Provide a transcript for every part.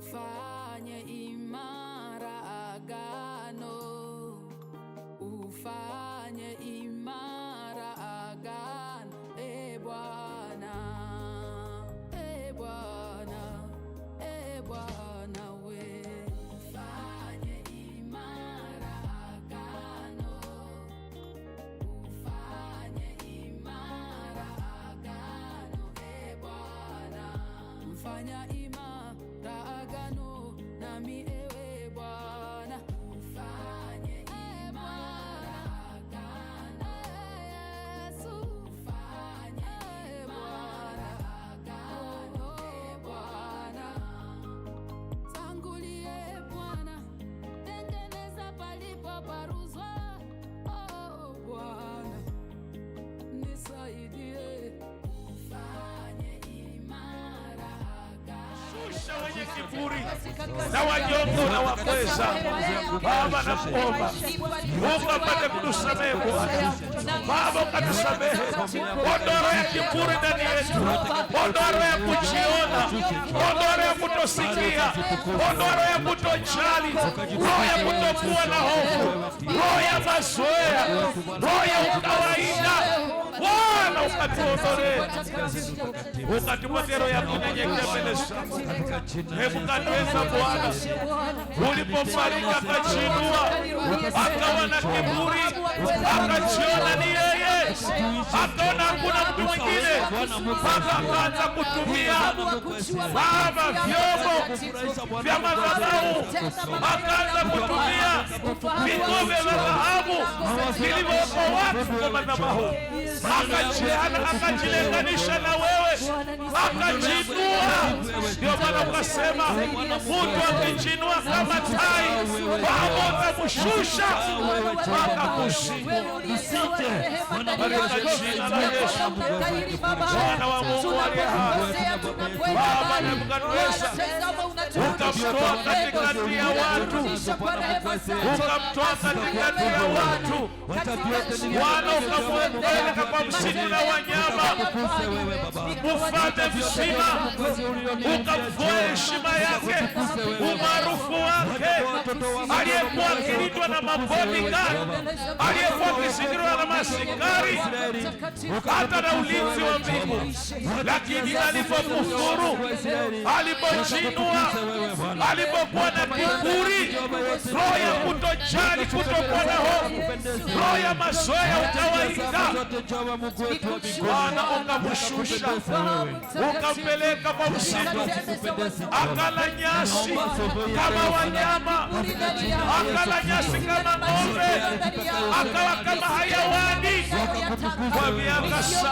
ufanye imara agano, ufanye imara agano, Bwana, Bwana, Bwana we, ufanye imara agano, ufanye imara agano, Bwana, mfanya imara agano nami, ewe Bwana, ufanye imara agano, Yesu, ufanye imara agano, Bwana, tangulie Bwana, tengeneza palipo paruzwa, Bwana, nisaidie, ufanye imara agano. Shusha wenye kiburi na wanyonge na wakweza. Baba, nakuomba Mungu apate kutusamehe Bwana. Baba, ukatusamehe. Ondoa roho ya kiburi ndani yetu. Ondoa roho ya kujiona. Ondoa roho ya kutosikia. Ondoa roho ya kutojali. Roho ya kutokuwa na hofu. Roho ya mazoea. Roho ya ukawaida. Bwana, ukatuondolee. Ukatupatie roho ya kunyenyekea mbele zako. Hebu katuweza Bwana. Ulipombariki akajiinua, akawa na kiburi, akajiona ni yeye, akaona hakuna mtu mwingine, akaanza kutumia Baba vyombo vya madhabahu, akaanza kutumia vikombe vya dhahabu vilivyoko watu kwa madhabahu, akajilinganisha na wewe, akajiinua. Ndio maana ukasema mtu akijinua kama tai, Baba utamshusha mpaka kushinda. Katika jina la Yesu, Bwana wa Mungu aliye hai, Baba, Nebukadneza ukamtoa katikati ya watu, ukamtoa katikati ya watu, Bwana ukamweka kwa msitu na wanyama, mfalme mzima, ukamvua heshima yake, umaarufu wake, aliyekuwa akilindwa na mabodyguard, aliyekuwa akizingirwa na maaskari, hata na ulinzi wa mbingu. Lakini alipokufuru, alipojinua, alipokuwa na kiburi, roho ya kutojali, kutokuwa na hofu, roho ya mazoea, utawaida, Bwana ukamshusha, ukampeleka kwa msitu, akala nyasi kama wanyama, akala nyasi kama ng'ombe, akawa kama hayawani kwa miaka 7.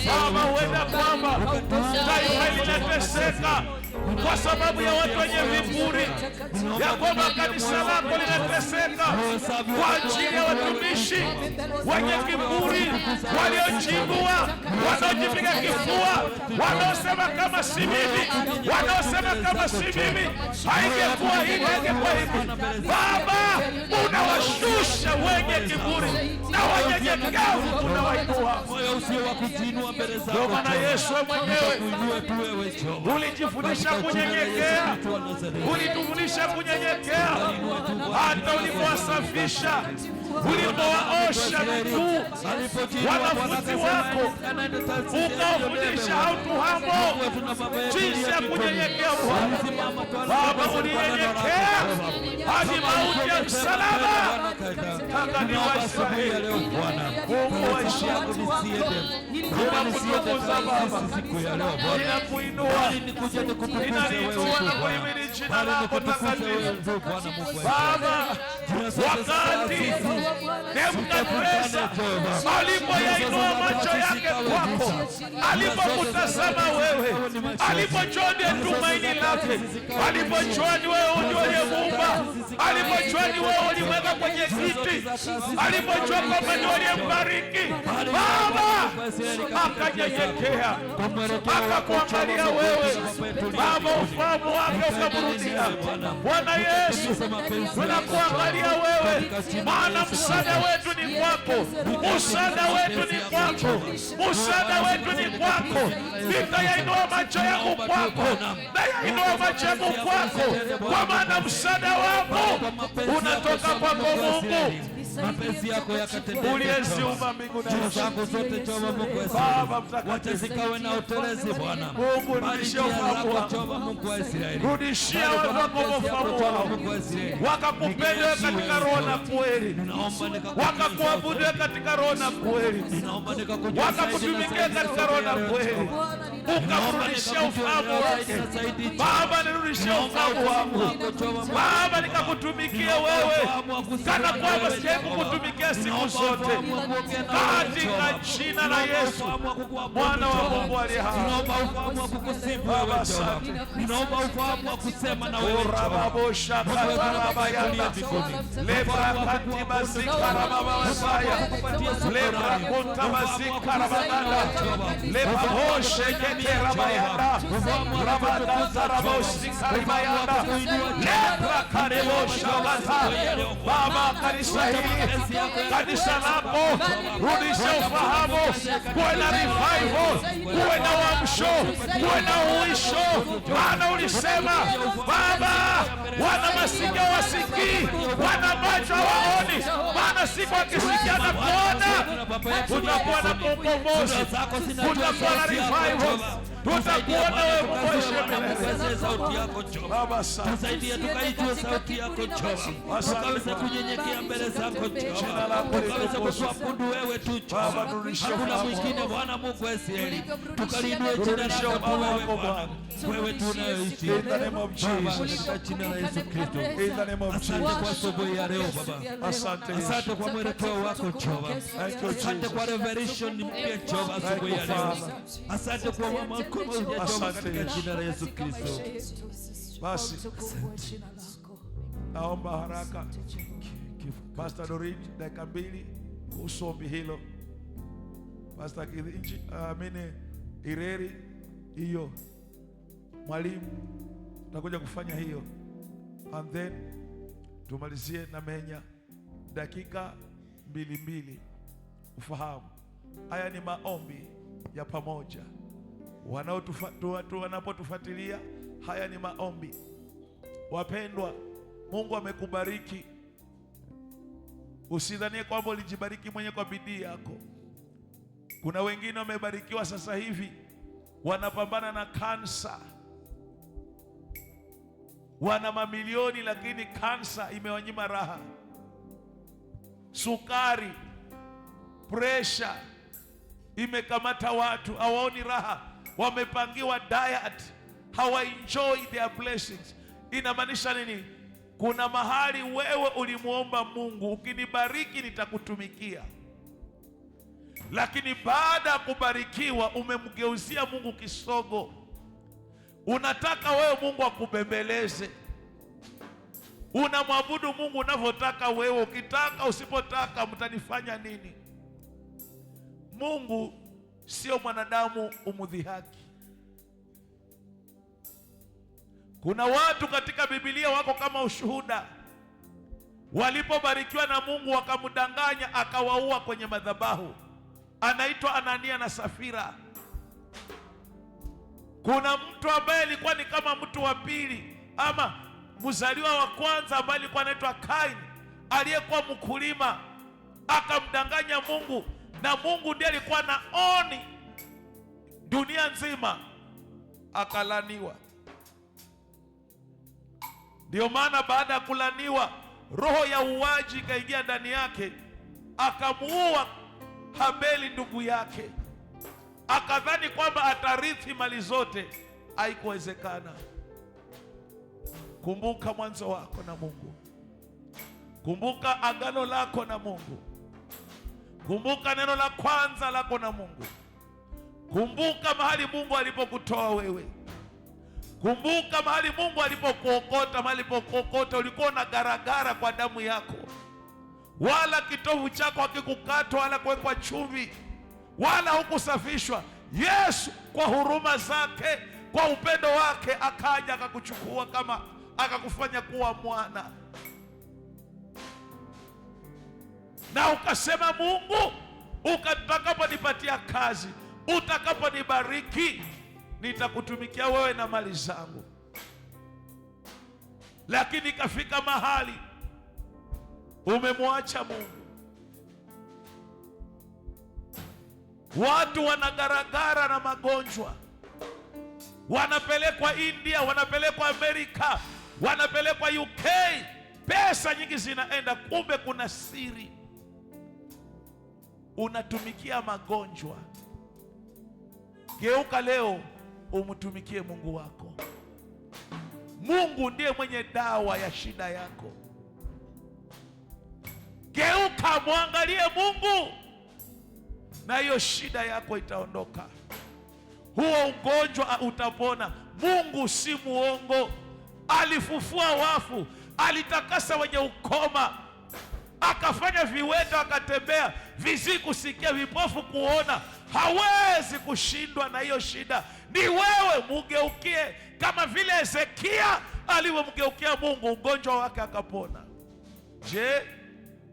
Baba, huenda kwamba taifa linateseka kwa sababu ya watu wenye viburi, ya kwamba kanisa lako linateseka kwa ajili ya watumishi wenye kiburi, waliojibua, wanaojipiga kifua, wanaosema kama si mimi, wanaosema kama si mimi, haingekuwa hivi, haingekuwa hivi. Baba, unawashusha wenye kiburi na wanyenyekevu unawainua. Ndio maana Yesu mwenyewe ulijifundisha kunyenyekea, ulitufundisha kunyenyekea, hata ulipowasafisha, ulipowaosha miguu wanafunzi wako, ukawafundisha how to humble, jinsi ya kunyenyekea. Baba, ulinyenyekea hadi mauti ya msalaba. Angalia Waisraeli, Mungu waishia unakutukuza Baba, ninakuinua, ninaliinua na kuhimidi jina lako takatifu. Baba, wakati Nebukadneza alipoyainua macho yake kwako, alipokutazama wewe, alipojua ndiye tumaini lake, alipojua ni wewe uliyemuumba, alipojua ni wewe ulimweka kwenye kiti, alipojua kwamba ni uliyembariki, Baba akanyenyekea, akakuangalia wewe. Baba, ufahamu wake ukamrudia. Bwana Yesu, tunakuangalia wewe, maana msaada wetu ni kwako, msaada wetu ni kwako, msaada wetu ni kwako. Nitayainua macho yangu kwako, nayainua macho yangu kwako, kwa maana msaada wako unatoka kwako Mungu mapenzi yako yakatendeke uliyeziumba mbingu na nchi. zako zote Jehova Mungu wa Baba Israeli, mtakatifu, wacha zikawe na utelezi Bwana. Mungu rudishia ufahamu wako, Jehova Mungu wa Israeli, rudishia watu wako ufahamu wao, wakakupenda katika roho na kweli, wakakuabudu katika roho na kweli, wakakutumikia katika roho na kweli, ukamrudishia ufahamu wake. Baba, nirudishia ufahamu wangu Baba, nikakutumikia wewe kana kwamba sijawahi kukutumikia siku zote, katika jina la Yesu mwana wa Mungu aliye hai. Ninaomba ufahamu wa kukusifu wewe Jehova, ninaomba ufahamu wa kusema na wewe Jehova. Baba, kanisa hili, kanisa lako, rudisha ufahamu, kuwe na revival, kuwe na uamsho, kuwe na uisho. Maana ulisema Baba, wana masikio wasikii, wana macho hawaoni, maana siku akisikia na kuona, tutakuwa na ukombozi, tutakuwa na revival, tutakuona wewe Mungu. Sauti yako Jehova, tusaidie tukaijue sauti yako Jehova, tukaweza kunyenyekea mbele zako Jehova, tukaweza kukuabudu wewe tu Jehova, hakuna mwingine Bwana Mungu wa Israeli. Tukalinue jina lako wewe Bwana, wewe tunayoishi Baba, katika jina la Yesu Kristo. Asante kwa asubuhi ya leo Baba, asante kwa mwelekeo wako Jehova, asante kwa revelation mpya Jehova asubuhi ya leo, asante kwa mama Jehova, katika jina la Yesu Kristo. Basi naomba haraka Pastor Dorit, dakika 2 kuhusu ombi hilo. Pastor Kidinji, amini Ireri, hiyo mwalimu tutakuja kufanya hiyo, and then tumalizie na Menya, dakika 2. Ufahamu haya ni maombi ya pamoja, wanapotufuatilia haya ni maombi. Wapendwa, Mungu amekubariki. Usidhanie kwamba ulijibariki mwenye kwa bidii yako. Kuna wengine wamebarikiwa sasa hivi wanapambana na kansa, wana mamilioni lakini kansa imewanyima raha. Sukari, presha imekamata watu, hawaoni raha, wamepangiwa diet, hawaenjoy their blessings. Inamaanisha nini? Kuna mahali wewe ulimuomba Mungu, ukinibariki nitakutumikia, lakini baada ya kubarikiwa umemgeuzia Mungu kisogo. Unataka wewe Mungu akubembeleze, unamwabudu Mungu unavyotaka wewe, ukitaka usipotaka, mtanifanya nini? Mungu sio mwanadamu umudhihaki. Kuna watu katika Biblia wako kama ushuhuda, walipobarikiwa na Mungu wakamdanganya, akawaua kwenye madhabahu. Anaitwa Anania na Safira. Kuna mtu ambaye alikuwa ni kama mtu wa pili ama mzaliwa wa kwanza ambaye alikuwa anaitwa Kaini, aliyekuwa mkulima, akamdanganya Mungu, na Mungu ndiye alikuwa na oni dunia nzima, akalaniwa. Ndio maana baada ya kulaniwa, roho ya uwaji ikaingia ndani yake, akamuua Habeli ndugu yake, akadhani kwamba atarithi mali zote. Haikuwezekana. Kumbuka mwanzo wako na Mungu, kumbuka agano lako na Mungu, kumbuka neno la kwanza lako na Mungu, kumbuka mahali Mungu alipokutoa wewe, kumbuka mahali Mungu alipokuokota. Mahali alipokuokota ulikuwa na garagara kwa damu yako, wala kitovu chako hakikukatwa wala kuwekwa chumvi, wala hukusafishwa. Yesu kwa huruma zake, kwa upendo wake, akaja akakuchukua, kama akakufanya kuwa mwana. na ukasema, Mungu, utakaponipatia kazi, utakaponibariki, nitakutumikia wewe na mali zangu. Lakini ikafika mahali umemwacha Mungu. Watu wanagaragara na magonjwa, wanapelekwa India, wanapelekwa Amerika, wanapelekwa UK, pesa nyingi zinaenda, kumbe kuna siri. Unatumikia magonjwa. Geuka leo umtumikie Mungu wako. Mungu ndiye mwenye dawa ya shida yako. Geuka, mwangalie Mungu, na hiyo shida yako itaondoka. Huo ugonjwa utapona. Mungu si muongo. Alifufua wafu, alitakasa wenye ukoma, akafanya viwete wakatembea, viziwi kusikia, vipofu kuona. Hawezi kushindwa na hiyo shida. Ni wewe mugeukie, kama vile Hezekia alivyomgeukia Mungu, ugonjwa wake akapona. Je,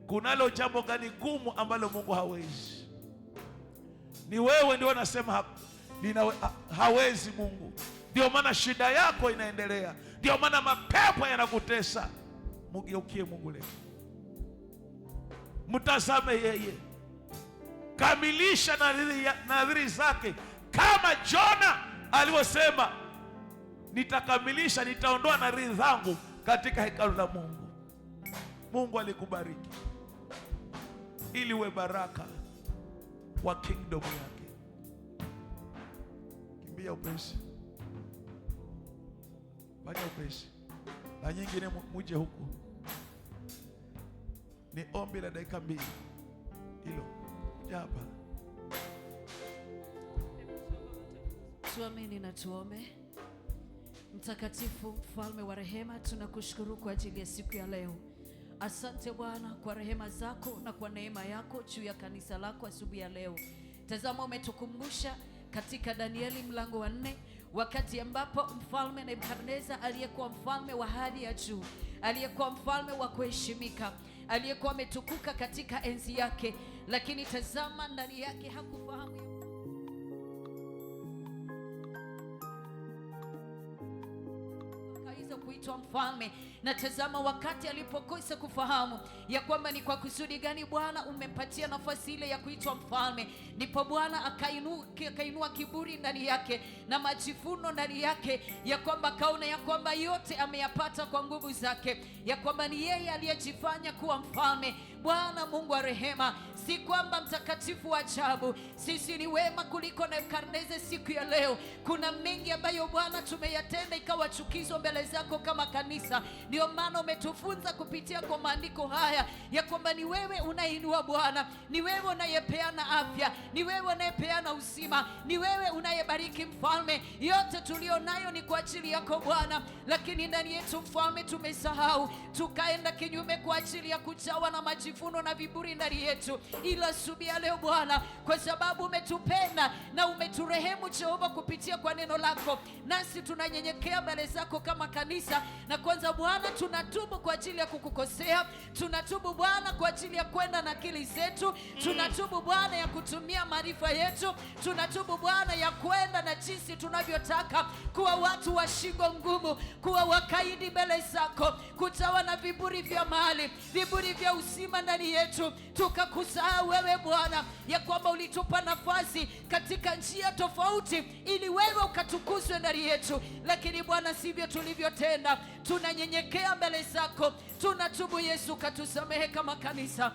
kunalo jambo gani gumu ambalo Mungu hawezi? Ni wewe ndio unasema hawezi Mungu. Ndio maana shida yako inaendelea, ndio maana mapepo yanakutesa. Mugeukie Mungu leo, mtazame yeye, kamilisha nadhiri zake, kama Jona alivyosema, nitakamilisha, nitaondoa nadhiri zangu katika hekalu la Mungu. Mungu alikubariki ili uwe baraka wa kingdom yake. Kimbia upesi, fanya upesi, na nyingine muje huku. Ni ombi la dakika 2 hilo. Kuja hapa. Tuamini na tuombe. Mtakatifu, mfalme wa rehema, tunakushukuru kwa ajili ya siku ya leo. Asante Bwana kwa rehema zako na kwa neema yako juu ya kanisa lako asubuhi ya leo. Tazama, umetukumbusha katika Danieli mlango wa 4, wakati ambapo mfalme Nebukadneza aliyekuwa mfalme wa hali ya juu, aliyekuwa mfalme wa kuheshimika, aliyekuwa ametukuka katika enzi yake, lakini tazama, ndani yake hakufahamu kuitwa mfalme. Na tazama, wakati alipokosa kufahamu ya kwamba ni kwa kusudi gani Bwana umempatia nafasi ile ya kuitwa mfalme, ndipo Bwana akainua kiburi ndani yake na majivuno ndani yake, ya kwamba kaona ya kwamba yote ameyapata kwa nguvu zake, ya kwamba ni yeye aliyejifanya kuwa mfalme. Bwana Mungu wa rehema, si kwamba mtakatifu wa ajabu, sisi ni wema kuliko Nebukadneza siku ya leo. Kuna mengi ambayo Bwana tumeyatenda ikawa chukizo mbele zako kama kanisa. Ndio maana umetufunza kupitia kwa maandiko haya ya kwamba ni wewe unainua Bwana, ni wewe unayepeana afya, ni wewe unayepeana uzima, ni wewe unayebariki mfalme. Yote tulio nayo ni kwa ajili yako Bwana, lakini ndani yetu mfalme tumesahau, tukaenda kinyume kwa ajili ya kujawa na majivuno na viburi ndani yetu. Ila asubuhi ya leo Bwana, kwa sababu umetupenda na umeturehemu Jehova kupitia kwa neno lako, nasi tunanyenyekea mbele zako kama kanisa. Na kwanza Bwana, tunatubu kwa ajili ya kukukosea, tunatubu Bwana kwa ajili ya kwenda na akili zetu, tunatubu Bwana ya kutumia maarifa yetu, tunatubu Bwana ya kwenda na jinsi tunavyotaka, kuwa watu wa shingo ngumu, kuwa wakaidi mbele zako, kujawa na viburi vya mali, viburi vya uzima ndani yetu. Tukakusahau wewe Bwana, ya kwamba ulitupa nafasi katika njia tofauti ili wewe ukatukuzwe ndani yetu, lakini Bwana sivyo tulivyotenda. Tunanyenyekea mbele zako, tunatubu Yesu, katusamehe kama kanisa.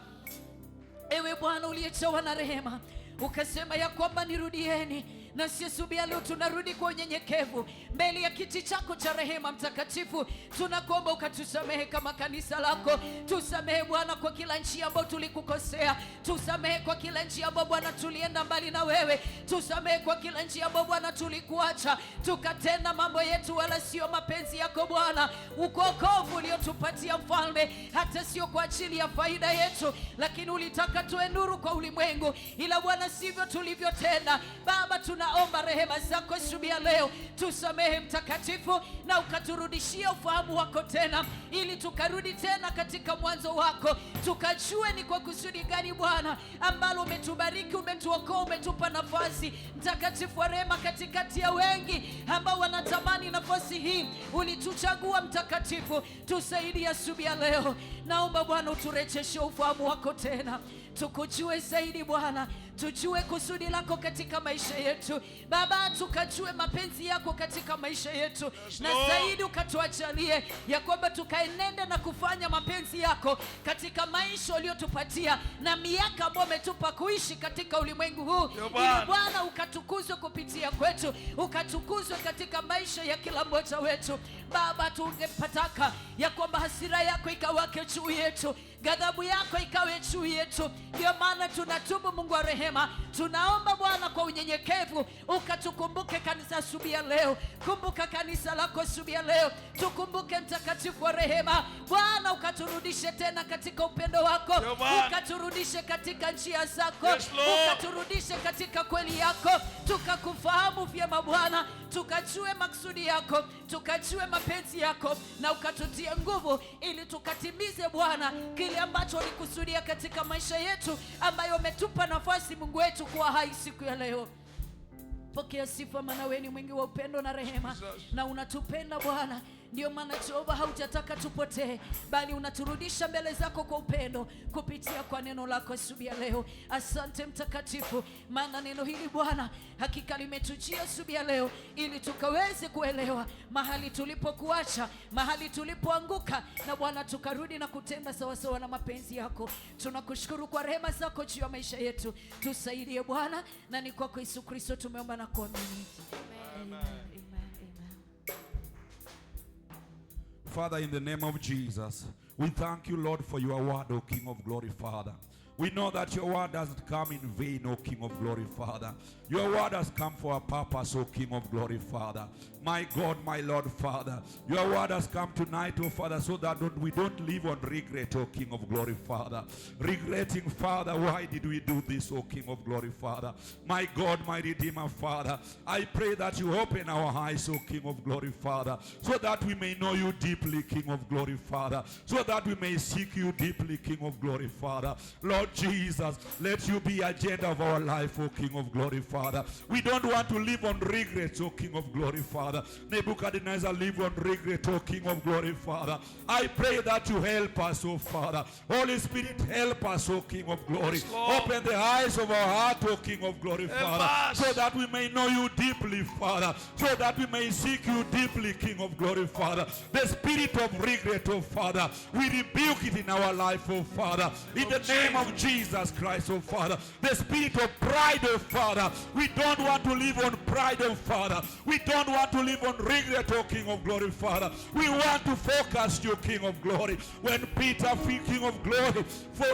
Ewe Bwana uliyejawa na rehema, ukasema ya kwamba nirudieni, na sisi asubuhi leo tunarudi kwa unyenyekevu mbele ya kiti chako cha rehema mtakatifu. Tunakuomba ukatusamehe kama kanisa lako. Tusamehe Bwana kwa kila njia ambayo tulikukosea, tusamehe kwa kila njia ambayo Bwana tulienda mbali na wewe, tusamehe kwa kila njia ambayo Bwana tulikuacha tukatenda mambo yetu wala sio mapenzi yako Bwana. Ukokovu uliotupatia mfalme hata sio kwa ajili ya faida yetu, lakini ulitaka tuwe nuru kwa ulimwengu, ila Bwana sivyo tulivyotenda. Baba, tunaomba rehema zako asubuhi ya leo. Tusamehe Mtakatifu, na ukaturudishia ufahamu wako tena, ili tukarudi tena katika mwanzo wako, tukajue ni kwa kusudi gani Bwana ambalo umetubariki, umetuokoa, umetupa nafasi Mtakatifu wa rehema katikati ya wengi ambao wanatamani nafasi hii. Ulituchagua Mtakatifu, tusaidie asubuhi ya leo. Naomba Bwana uturejeshe ufahamu wako tena, tukujue zaidi Bwana, tujue kusudi lako katika maisha yetu Baba, tukajue mapenzi yako katika maisha yetu, na zaidi ukatuajalie ya kwamba tukaenende na kufanya mapenzi yako katika maisha uliyotupatia na miaka ambayo umetupa kuishi katika ulimwengu huu, ili Bwana ukatukuzwe kupitia kwetu, ukatukuzwe katika maisha ya kila mmoja wetu Baba. Tungepataka ya kwamba hasira yako ikawake juu yetu, ghadhabu yako ikawe juu yetu. Ndio maana tunatubu Mungu wa rehema, tunaomba Bwana kwa unyenyekevu ukatukumbuke kanisa asubuhi ya leo. Kumbuka kanisa lako asubuhi ya leo, tukumbuke Mtakatifu wa rehema Bwana, ukaturudishe tena katika upendo wako, ukaturudishe katika njia zako, ukaturudishe katika kweli yako, tukakufahamu vyema Bwana, tukajue maksudi yako, tukajue mapenzi yako, na ukatutie nguvu ili tukatimize Bwana kile ambacho ulikusudia katika maisha yetu, ambayo umetupa nafasi Mungu wetu kuwa hai siku ya leo. Pokea sifa, maana wewe ni mwingi wa upendo na rehema, na unatupenda Bwana. Ndio maana Jehova hautataka tupotee, bali unaturudisha mbele zako kwa upendo kupitia kwa neno lako asubuhi ya leo. Asante Mtakatifu, maana neno hili Bwana hakika limetujia asubuhi ya leo, ili tukaweze kuelewa mahali tulipokuacha, mahali tulipoanguka, na Bwana tukarudi na kutenda sawasawa na mapenzi yako. Tunakushukuru kwa rehema zako juu ya maisha yetu. Tusaidie Bwana, na ni kwako Yesu Kristo tumeomba na kuamini. Amen. Father, in the name of Jesus, we thank you, Lord, for your word, O King of glory, Father. We know that your word doesn't come in vain, O King of glory, Father. Your word has come for a purpose, O King of glory, Father. My God, my Lord, Father. Your word has come tonight, O Father, so that we don't live on regret, O King of glory, Father. Regretting, Father, why did we do this, O King of glory, Father? My God, my Redeemer, Father. I pray that you open our eyes, O King of glory, Father, so that we may know you deeply, King of glory, Father. So that we may seek you deeply, King of glory, Father. Lord Jesus, let you be agenda of our life, O King of glory, Father. We don't want to live on regrets, O King of glory, Father. Nebuchadnezzar lived on regret, O King of glory, Father. I pray that you help us, O Father. Holy Spirit, help us, O King of glory. Open the eyes of our heart, O King of glory, Father, so that we may know you deeply, Father. So that we may seek you deeply, King of glory, Father. The spirit of regret, O Father, we rebuke it in our life, O Father. In the name of Jesus Christ, O Father. The spirit of pride, O Father, we don't want to live on pride, O Father. We don't want to live on regret, O King of glory, Father. We want to focus you, King of glory. When Peter, King of glory,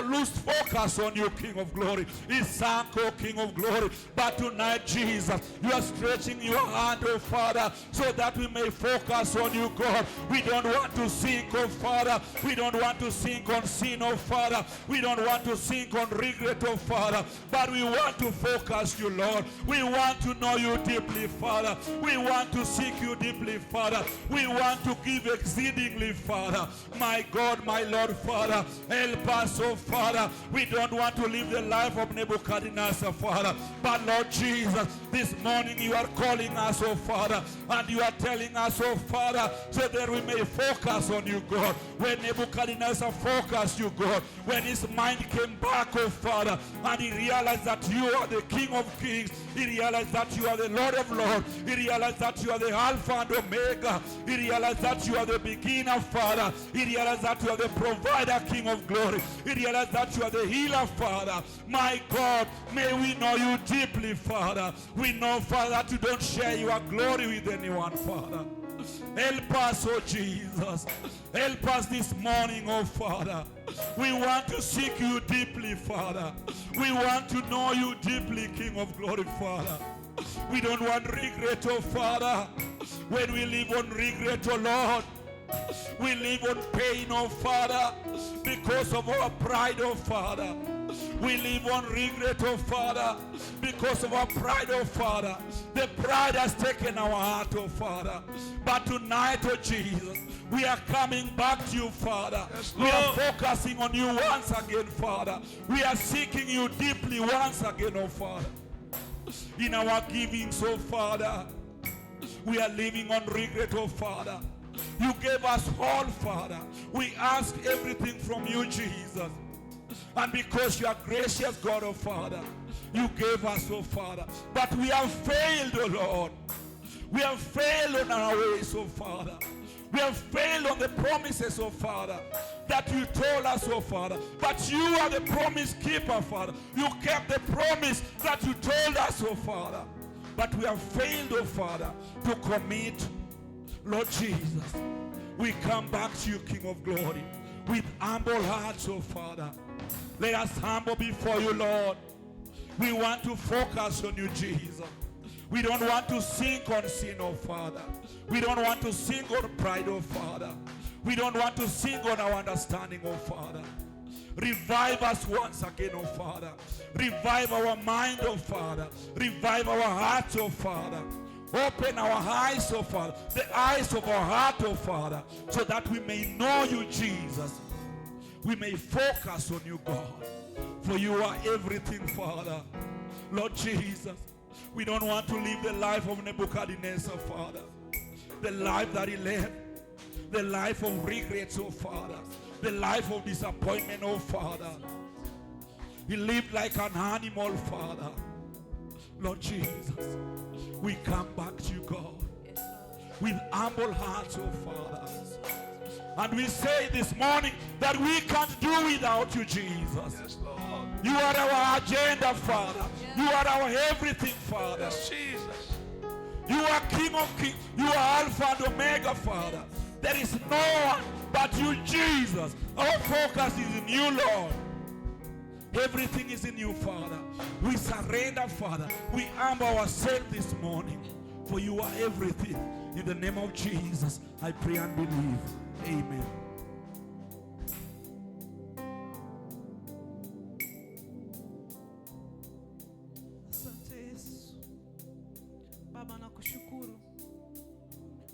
lost focus on you, King of glory, he sank, O King of glory. But tonight, Jesus, you are stretching your hand, O Father, so that we may focus on you, God. We don't want to sink, O Father. We don't want to sink on sin, O Father. We don't want to sink on regret, O Father. But we want to focus you, Lord. We want to know you deeply, Father. We want to seek you deeply, Father. We want to give exceedingly, Father. My God, my Lord, Father, help us, oh Father. We don't want to live the life of Nebuchadnezzar, Father. But Lord Jesus, this morning you are calling us, oh Father, and you are telling us, oh Father, so that we may focus on you, God. When Nebuchadnezzar focused you, God, when his mind came back, oh Father, and he realized that you are the King of Kings, he realized that you are the Lord of Lords, he realized that you are the Alpha and Omega, he realized that you are the beginner, Father, he realized that you are the provider, King of glory, he realized that you are the healer, Father. My God, may we know you deeply, Father. We know, Father, that you don't share your glory with anyone, Father. Help us, oh Jesus. Help us this morning, oh Father. We want to seek you deeply, Father. We want to know you deeply, King of glory, Father. We don't want regret, oh Father. When we live on regret, oh Lord, We live on pain, oh Father, because of our pride, oh Father. We live on regret, oh Father, because of our pride, oh Father. The pride has taken our heart, oh Father. But tonight, oh Jesus, we are coming back to you, Father. We are focusing on you once again, Father. We are seeking you deeply once again, oh Father. In our giving, so Father, we are living on regret, oh Father. You gave us all, Father. We ask everything from you, Jesus. And because you are gracious, God, oh Father, you gave us, oh Father. But we have failed, oh Lord. We have failed on our ways, oh Father. We have failed on the promises, oh Father, that you told us, oh Father. But you are the promise keeper, Father. You kept the promise that you told us, oh Father. But we have failed, oh Father, to commit. Lord Jesus, we come back to you, King of Glory, with humble hearts, oh Father. Let us humble before you, Lord. We want to focus on you, Jesus. We don't want to sink on sin, oh Father. We don't want to sink on pride, oh Father. We don't want to sink on our understanding, oh Father. Revive us once again, oh Father. Revive our mind, oh Father. Revive our hearts, oh Father. Open our eyes, oh Father. The eyes of our heart, oh Father. So that we may know you, Jesus. We may focus on you, God. For you are everything, Father. Lord Jesus, we don't want to live the life of Nebuchadnezzar, Father. The life that he led. The life of regrets, oh Father. The life of disappointment, oh Father. He lived like an animal, Father. Lord Jesus, we come back to you, God, with humble hearts, oh Father. And we say this morning that we can't do without you, Jesus. Yes, Lord. You are our agenda, Father. You are our everything, Father. Yes, Jesus. You are King of Kings. You are Alpha and Omega, Father. There is no one but you, Jesus. Our focus is in you, Lord. Everything is in you, Father. We surrender, Father. We humble ourselves this morning. For you are everything. In the name of Jesus, I pray and believe. Amen. Asante Yesu. Baba, nakushukuru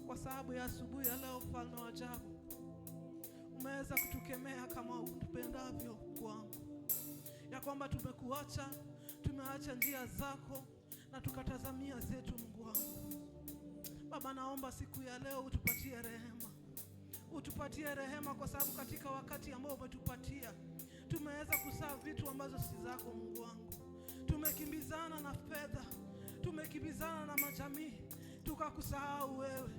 kwa sababu ya asubuhi ya leo, mfalme wa ajabu. Umeweza kutukemea kama utupendavyo kwangu, ya kwamba tumekuacha, tumeacha njia zako na tukatazamia zetu. Mungu wangu, Baba, naomba siku ya leo utupatie rehema. Utupatie rehema kwa sababu katika wakati ambao umetupatia tumeweza kusaa vitu ambazo si zako. Mungu wangu, tumekimbizana na fedha, tumekimbizana na majamii, tukakusahau wewe.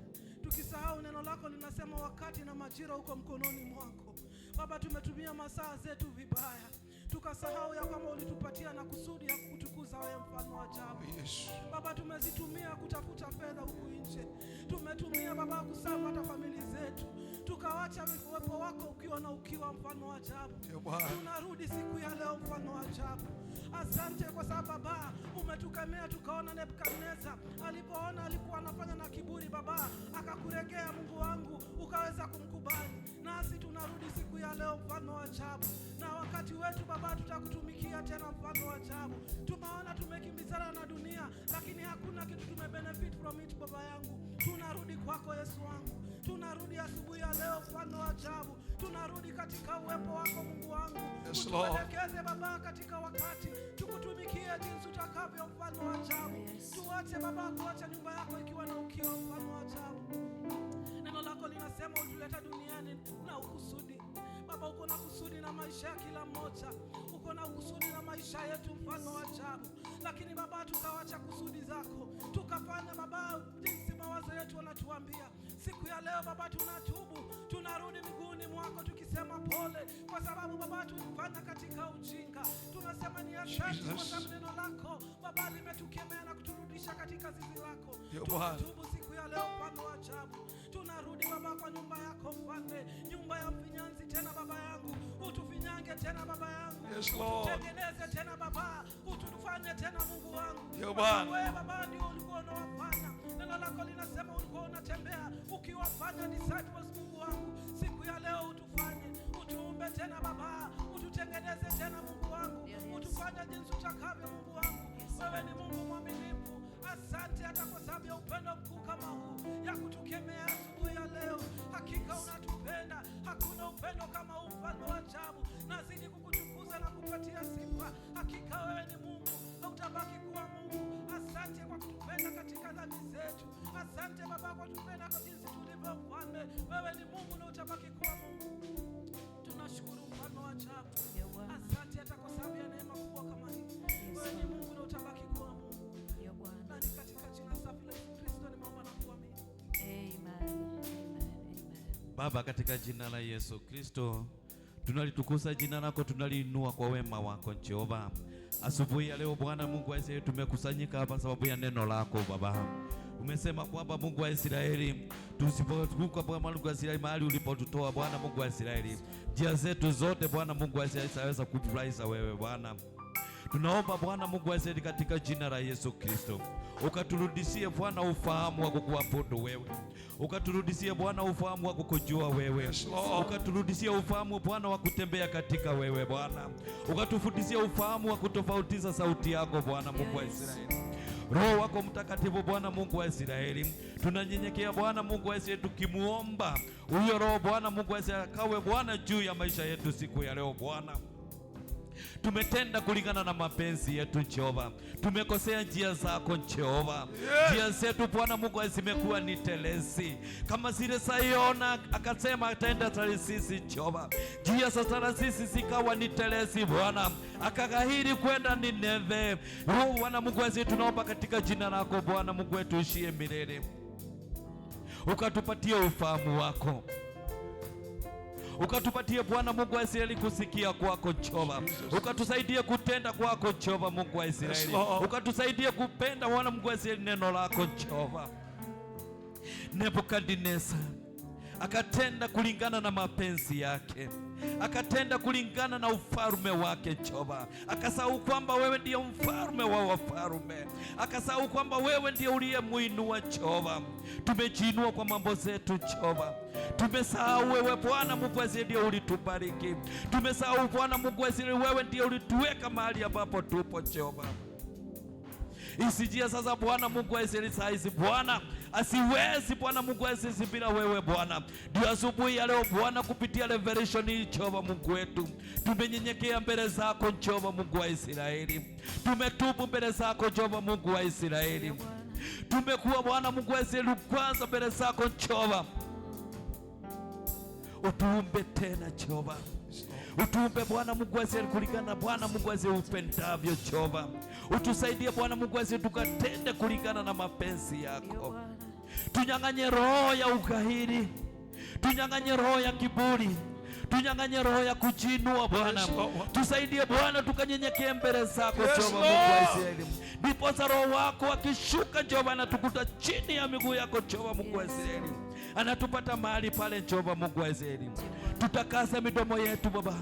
Tukisahau neno lako linasema wakati na majira uko mkononi mwako. Baba, tumetumia masaa zetu vibaya, tukasahau ya kwamba ulitupatia na kusudi ya kutukuza wewe, mfalme wa ajabu. Yes. Baba, tumezitumia kutafuta fedha huku nje. Tumetumia Baba kusavu hata familia zetu. Tukawacha uwepo wako ukiwa na ukiwa, mfalme wa ajabu. Tunarudi siku ya leo, mfalme wa ajabu. Asante kwa sababu Baba umetukemea, tukaona Nebukadneza alipoona alikuwa anafanya na kiburi, Baba akakuregea, Mungu wangu, ukaweza kumkubali. Nasi tunarudi siku ya leo, mfalme wa ajabu. Na wakati wetu Baba tutakutumikia tena, mfalme wa ajabu. Tumeona tumekimbizana na dunia, lakini hakuna kitu tumebenefit from it, Baba yangu. Tunarudi kwako Yesu wangu. Tunarudi asubuhi ya leo, mfalme wa ajabu. Tunarudi katika uwepo wako, Mungu wangu. Yes, Lord. Utuelekeze Baba katika wakati, tukutumikie jinsi utakavyo, mfalme wa ajabu. Tuache Baba kuacha nyumba yako ikiwa na ukiwa, mfalme wa ajabu. Neno lako linasema utuleta duniani na ukusudi. Baba, uko na kusudi na maisha ya kila mmoja. Uko na kusudi na maisha yetu, mfalme wa ajabu. Lakini Baba tukawacha kusudi zako, tukafanya Baba jinsi mawazo yetu wanatuambia. Siku ya leo Baba tunatubu, tunarudi miguuni mwako tukisema pole, kwa sababu Baba tulifanya katika ujinga. Tunasema ni asante kwa sababu neno lako Baba limetukemea na kuturudisha katika zizi lako. Tunatubu siku ya leo, mfalme wa ajabu. Tunarudi Baba kwa nyumba yako, mfalme, nyumba ya mfinyanzi tena, Baba yangu. Utufinyange tena, Baba yangu. Yes, Lord. Utengeneze tena Baba, utufanye tena, Mungu wangu. Bwana. Wewe Baba ndio ulikuwa unawafanya. Neno lako linasema ulikuwa unatembea ukiwafanya disciples, Mungu wangu. tena Baba, ututengeneze tena Mungu wangu, utufanye jinsi utakavyo Mungu wangu. Wewe ni Mungu mwaminifu. Asante hata kwa sababu ya upendo mkuu kama huu ya kutukemea asubuhi ya leo. Hakika unatupenda, hakuna upendo kama huu, mfalme wa ajabu. Nazidi kukutukuza na kupatia sifa. Hakika wewe ni Mungu na utabaki kuwa Mungu. Asante kwa kutupenda katika dhambi zetu. Asante Baba kwa kutupenda kwa jinsi tulivyo mfalme. Wewe ni Mungu na utabaki kuwa Mungu. Tunashukuru mfalme wa ajabu. Asante hata kwa sababu ya neema kubwa kama hii. Wewe ni Mungu na utabaki kuwa Mungu. Na ni katika jina safi la Yesu Kristo nimeomba na kuamini. Baba, katika jina la Yesu Kristo tunalitukuza jina lako, tunaliinua kwa wema wako Jehova. Asubuhi ya leo Bwana Mungu wa Israeli, tumekusanyika hapa sababu ya neno lako Baba. Umesema kwamba Mungu wa Israeli, tusipokuka Bwana Mungu wa Israeli mahali ulipotutoa Bwana Mungu wa Israeli, njia zetu zote Bwana Mungu wa Israeli zaweza kufurahisha wewe Bwana. Tunaomba Bwana Mungu wa Israeli katika jina la Yesu Kristo, ukaturudishie Bwana ufahamu wa kukuabudu wewe. Ukaturudishie Bwana ufahamu wa kukujua wewe. Ukaturudishie ufahamu Bwana wa kutembea katika wewe Bwana. Ukatufundishie ufahamu wa kutofautisha sauti yako Bwana Mungu wa Israeli. Roho wako Mtakatifu Bwana Mungu wa Israeli, tunanyenyekea Bwana Mungu wa Israeli tukimuomba huyo Roho Bwana Mungu wa Israeli akawe Bwana juu ya maisha yetu siku ya leo Bwana. Tumetenda kulingana na mapenzi yetu Jehova, tumekosea njia zako Jehova. Njia zetu Bwana Mungu zimekuwa ni telezi, kama zile Sayona akasema ataenda Tarsisi Jehova, njia za Tarsisi zikawa ni telezi Bwana, akagahiri kwenda Nineve. Bwana Mungu wetu, tunaomba katika jina lako Bwana Mungu wetu ushie milele, ukatupatie ufahamu wako, ukatupatie Bwana Mungu wa Israeli kusikia kwako Jehova, ukatusaidie kutenda kwako Jehova Mungu wa Israeli, ukatusaidie kupenda Bwana Mungu wa Israeli neno lako Jehova. Nebukadneza akatenda kulingana na mapenzi yake, akatenda kulingana na ufalme wake Jehova, akasahau kwamba wewe ndiye mfalme wa wafalme, akasahau kwamba wewe ndiye uliyemuinua Jehova. Tumejiinua kwa mambo zetu Jehova, tumesahau wewe Bwana Mungu wa Israeli ndiye ulitubariki, tumesahau Bwana Mungu wa Israeli wewe ndiye ulituweka mahali ambapo tupo Jehova. Isijia sasa Bwana Mungu wa Israeli saizi Bwana asiwezi Bwana Mungu wa Israeli bila wewe Bwana. Ndio asubuhi ya leo Bwana kupitia revelation hii Jehova Mungu wetu, tumenyenyekea mbele zako Jehova Mungu wa Israeli, tumetubu mbele zako Jehova Mungu wa Israeli, tumekuwa Bwana Mungu wa Israeli kwanza mbele zako Jehova. Utuumbe tena Jehova, utuumbe Bwana Mungu wa Israeli kulingana na Bwana Mungu wa Israeli upendavyo Jehova. Utusaidie Bwana Mungu wa Israeli tukatende kulingana na mapenzi yako. Tunyang'anye roho ya ukahiri, tunyang'anye roho ya kiburi, tunyang'anye roho ya kujinua Bwana. Tusaidie Bwana tukanyenyekee mbele zako Jehova Mungu wa Israeli. Ndipo roho wako akishuka Jehova na tukuta chini ya miguu yako Jehova Mungu wa Israeli, anatupata mahali pale Jehova Mungu wa Israeli. Tutakase midomo yetu Baba,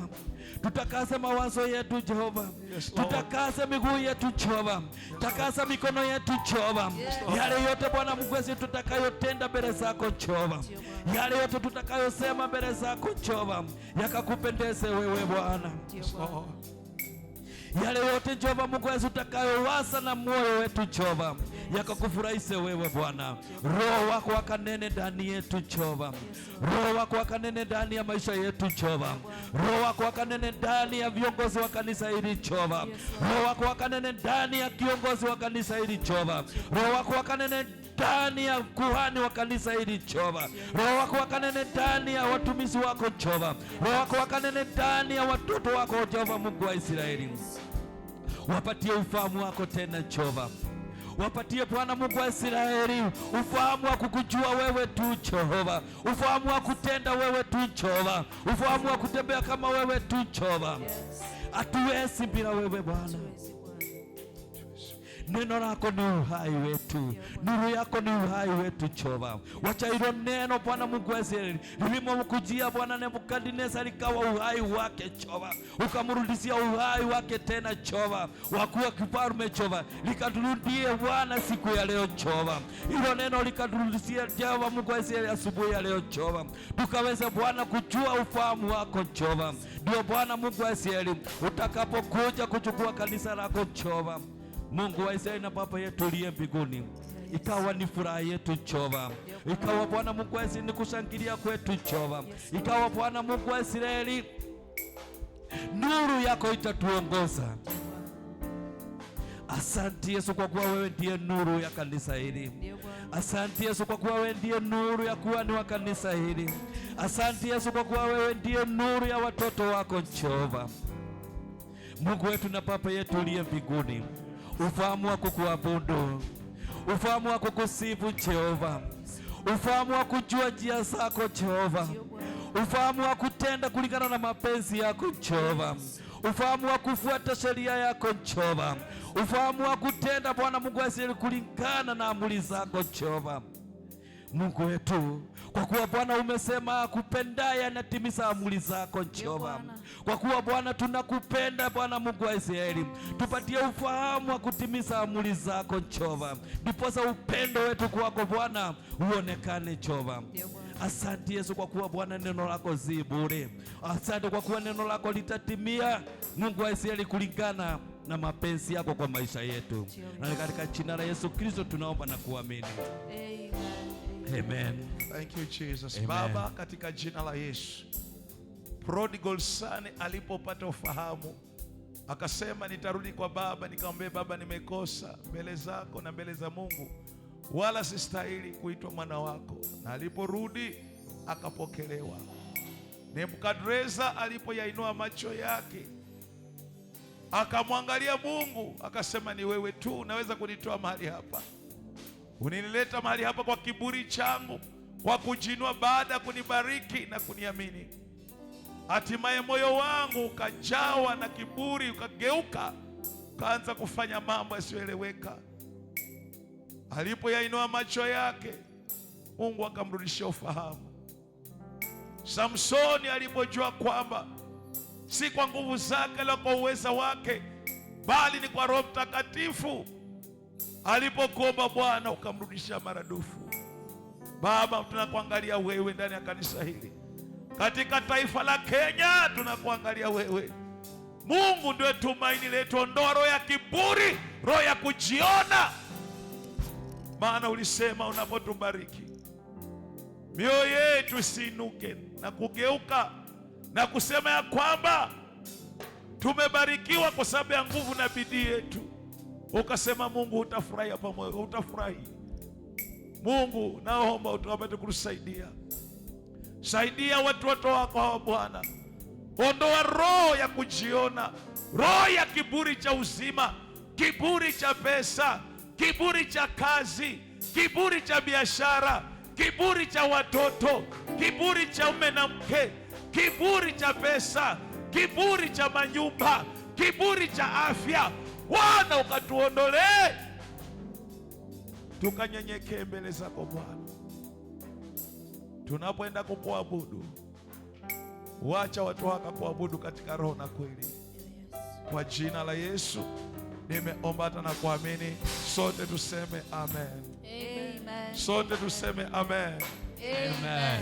tutakase mawazo yetu Jehova, tutakase miguu yetu Jehova, takasa mikono yetu Jehova. Yale yote Bwana Mungu wetu tutakayotenda mbele zako Jehova, yale yote tutakayosema mbele zako Jehova, yakakupendeze wewe Bwana. Yale yote Jehova Mungu wetu tutakayowasa na moyo wetu Jehova, yakakufurahishe wewe Bwana. Roho wako akanene ndani yetu Jehova, Roho wako akanene ndani ya maisha yetu Jehova, Roho wako akanene ndani ya viongozi wa kanisa hili Jehova, Roho wako akanene ndani ya kiongozi wa kanisa hili Jehova, Roho wako akanene ndani ya kuhani wa kanisa hili Jehova, Roho wako akanene ndani ya watumishi wako Jehova, Roho wako akanene ndani ya watoto wako Jehova Mungu wa Israeli. Wapatie ufahamu wako tena Jehova, wapatie Bwana Mungu wa Israeli ufahamu wa kukujua wewe tu Jehova, ufahamu wa kutenda wewe tu Jehova, ufahamu wa kutembea kama wewe tu Jehova. Hatuwezi bila wewe Bwana, neno lako ni uhai wetu. wetu, nuru yako ni uhai wetu Jehova. Wacha hilo neno Bwana Mungu wa Israeli lilimomkujia Bwana Nebukadneza likawa uhai wake Jehova, ukamrudishia uhai wake tena Jehova, wakuwa kifalme Jehova, likaturudie Bwana siku ya leo Jehova. Hilo neno likaturudishia Jehova Mungu wa Israeli asubuhi ya leo Jehova, tukaweza Bwana kujua ufahamu wako Jehova. Ndio Bwana Mungu wa Israeli utakapokuja kuchukua kanisa lako Jehova Mungu wa Israeli na Baba yetu uliye mbinguni, ikawa ni furaha yetu Jehova, ikawa Bwana Mungu wa Israeli ni kushangilia kwetu Jehova, ikawa Bwana Mungu wa Israeli nuru yako itatuongoza. Asante Yesu kwa kuwa wewe ndiye nuru ya kanisa hili. Asante Yesu kwa kuwa wewe ndiye nuru ya kuhani wa kanisa hili. Asante Yesu kwa kuwa wewe ndiye nuru ya watoto wako Jehova Mungu wetu na Baba yetu uliye mbinguni. Ufahamu wa kukuabudu, ufahamu wa kukusifu Jehova, ufahamu wa kujua njia zako Jehova, ufahamu wa kutenda kulingana na mapenzi yako Jehova, ufahamu wa kufuata sheria yako Jehova, ufahamu wa kutenda Bwana Mungu wa Israeli kulingana na amri zako Jehova Mungu wetu, kwa kuwa Bwana umesema kupendaye anatimiza amri zako Jehova. Kwa kuwa Bwana tunakupenda Bwana Mungu wa Israeli, tupatie ufahamu wa kutimiza amri zako Jehova, ndiposa upendo wetu kwako Bwana uonekane Jehova. Asante Yesu kwa kuwa Bwana neno lako si bure. Asante kwa kuwa neno lako litatimia Mungu wa Israeli kulingana na mapenzi yako kwa maisha yetu. Na katika jina la Yesu Kristo tunaomba na kuamini. Amen. Thank you Jesus. Amen. Baba, katika jina la Yesu, prodigal son alipopata ufahamu akasema nitarudi kwa baba, nikamwambia baba, nimekosa mbele zako na mbele za Mungu, wala sistahili kuitwa mwana wako. Na aliporudi akapokelewa. Nebukadneza alipoyainua macho yake akamwangalia Mungu, akasema ni wewe tu unaweza kunitoa mahali hapa. Uninileta mahali hapa kwa kiburi changu, kwa kujinua baada ya kunibariki na kuniamini. Hatimaye moyo wangu ukajawa na kiburi, ukageuka, ukaanza kufanya mambo yasiyoeleweka. Alipoyainua macho yake, Mungu akamrudishia ufahamu. Samsoni alipojua kwamba si kwa nguvu zake wala kwa uweza wake, bali ni kwa Roho Mtakatifu, alipokuomba Bwana ukamrudisha maradufu. Baba, tunakuangalia wewe ndani ya kanisa hili, katika taifa la Kenya tunakuangalia wewe. Mungu ndiye tumaini letu. Ondoa roho ya kiburi, roho ya kujiona, maana ulisema unapotubariki mioyo yetu isiinuke na kugeuka na kusema ya kwamba tumebarikiwa kwa sababu ya nguvu na bidii yetu. Ukasema Mungu utafurahi pamoja, utafurahi. Mungu, naomba utawapate kutusaidia. Saidia watu wako hawa Bwana. Ondoa roho ya kujiona, roho ya kiburi cha uzima, kiburi cha pesa, kiburi cha kazi, kiburi cha biashara, kiburi cha watoto, kiburi cha mume na mke, kiburi cha pesa, kiburi cha manyumba, kiburi cha afya. Bwana, ukatuondolee, tukanyenyekee mbele zako Bwana. Tunapoenda kukuabudu, wacha watu wako kuabudu katika roho na kweli. Kwa jina la Yesu nimeomba hata na kuamini. Sote tuseme amen. Amen. Sote tuseme amen. Amen.